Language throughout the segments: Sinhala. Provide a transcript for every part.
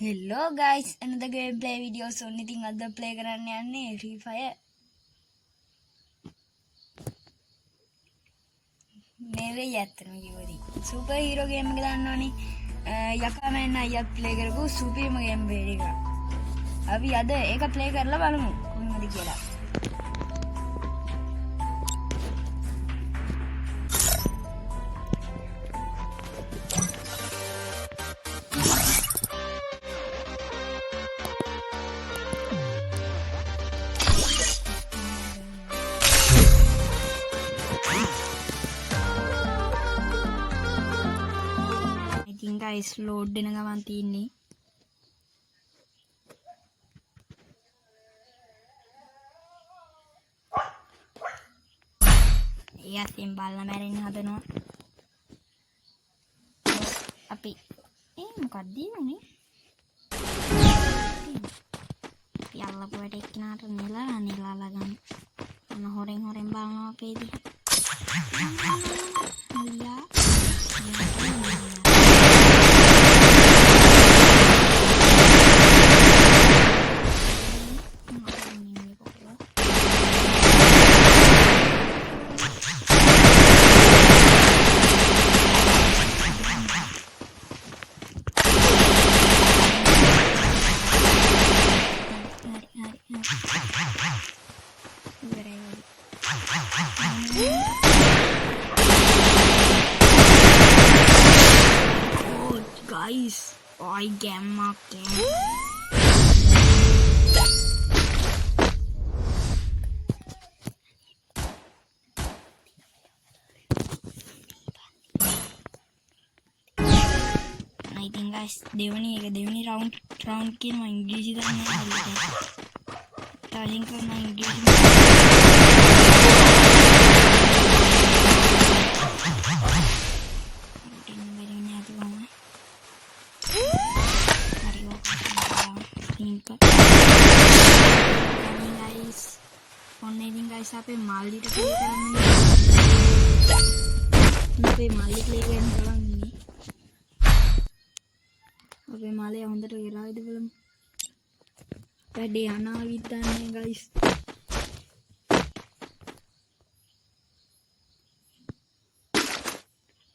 Hello guys, another gameplay video. So anything other play කරන්න යන්නේ Free Fire. නෙවෙයි ඇත්තටම කිව්වද. සුපර් හීරෝ ගේම් එක දන්නවනේ. යකා මෑන් අයියත් ප්ලේ කරපු සුපිරිම ගේම් එක. අපි අද ඒක ප්ලේ කරලා බලමු කොහොමද කියලා. guys load වෙන ගමන් තියෙන්නේ යතින් බල්ලා මැරෙන්න හදනවා අපි මොකක්ද උනේ යල්ලා පොයට එක්කනට නෙලාලා ගන්න අන්න හොරෙන් බලනවා අපේ දිහා අයියා guys, I gamma game. I think guys, devani round kin ma English danne hariයට. Charging කරන English guys අපේ මාල්ලිට ප්ලේ කරන්න අපේ මාල්ලි ප්ලේ කරන්න බලන් ඉන්නේ අපේ මාල්ලිය හොඳට වෙලාවද බලමු වැඩේ අනාවිත් දන්නේ guys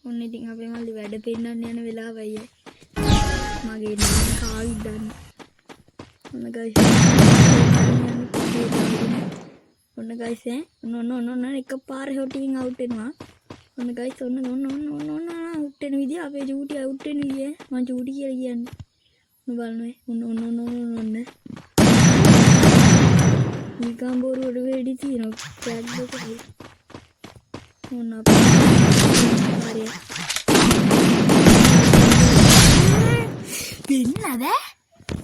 ඔන්න ඉතින් අපේ මාල්ලි වැඩ පෙන්නන්න යන වෙලාවයි මගේ නම කාවිත් දන්නේ ඔන්න guys ඔන්න guys ඔන්න එකපාරේ හොටින් අවුට් වෙනවා ඔන්න guys ඔන්න අවුට් වෙන විදිය අපේ චූටි අවුට් වෙන විදිය මම චූටි කියලා කියන්නේ ඔන්න බලන්න ඔන්න නිකම් බොරුවට වෙඩි තියනවා ටැග් එකේ ඔන්න අපේ හරිය පින්නද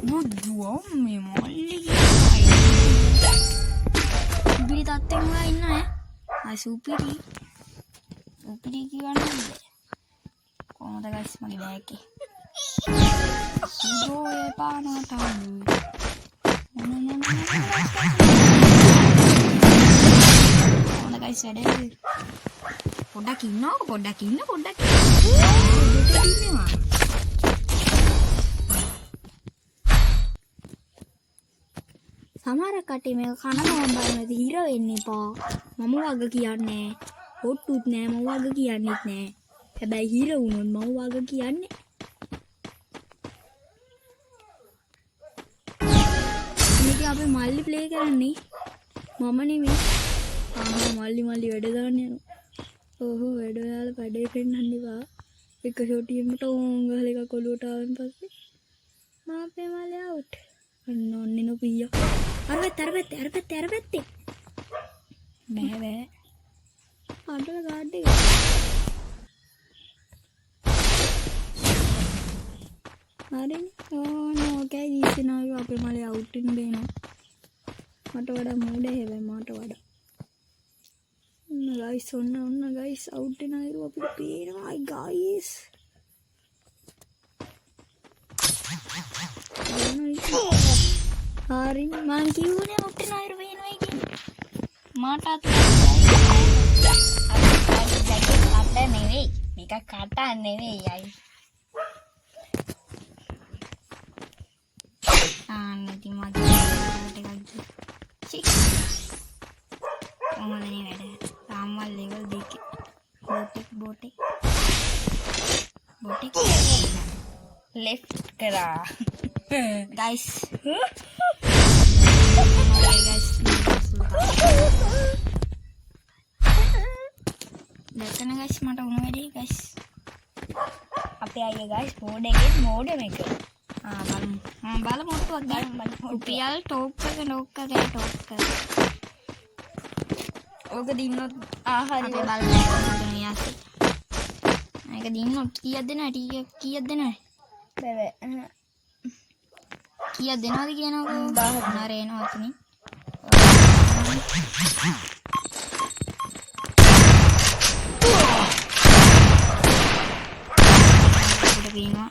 මුදුව මේ මොල්ලි supiri tatteng lah inna ya supiri kiwana කොහොමද guys මගේ බෑග් එක සුදෝ ඒ පානට කොහොමද guys වැඩේ පොඩ්ඩක් ඉන්නකෝ සමහර කටේ මේක කනවා බලන්නද හිර වෙන්න එපා මම වග කියන්නේ හොට්ටුත් නෑ මම වග කියන්නෙත් නෑ හැබැයි හිර වුණොත් මම වග කියන්නේ මේක අපි මල්ලි ප්ලේ කරන්නේ මම නෙමෙයි මල්ලි වැඩ දාන්න යනවා ඕහෝ වැඩ දාලා වැඩේ පෙන්නන්න ඉවා එක ෂොටියෙන්ට ඕන් ගහලා එක කොළුවට ආවන් පස්සේ මාපේ මල්ලි අවුට් ඔන්නේ නොපියා අරපැත්තේ බෑ අඬල ගාඩ් එක හරිනේ ඕනෝ ගයිස් ඉස්සෙනවා අපේ මලේ අවුට් වෙන බේනවා මට වඩා මූඩ හැබැයි මට වඩා ඔන්න ගයිස් අවුට් වෙන අයරු අපිට පේනවා ගයිස් හරි මං කිව්වනේ අවුට් වෙන අයරු පේනවා කියන්නේ මට අත නෙවෙයි මේක කට නෙවෙයි අයි ඉතින් මගේ ටිකක් කොහොමද නේ වැඩ? තාම්මල් ලෙවල් 2 බෝටෙක් left කරා. guys දැක්කන guys මට උණු වැඩි guys. අපේ අයියා guys මෝඩ් එකේ මෝඩම එක. බලමු ඔට්ටුවක් ගන්න. රුපියල් ටෝක් එක ඕක දින්නොත් ආහාරය අපේ බලන්න යස්සේ. මේක දින්නොත් කීයක් දෙනවද? කීයක් දෙනවද? බෑ. කීයක් දෙනවද කියනකො? 1000 නරේනවා අතනින්. Vino.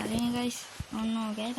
Hari ini guys, oh no, kayak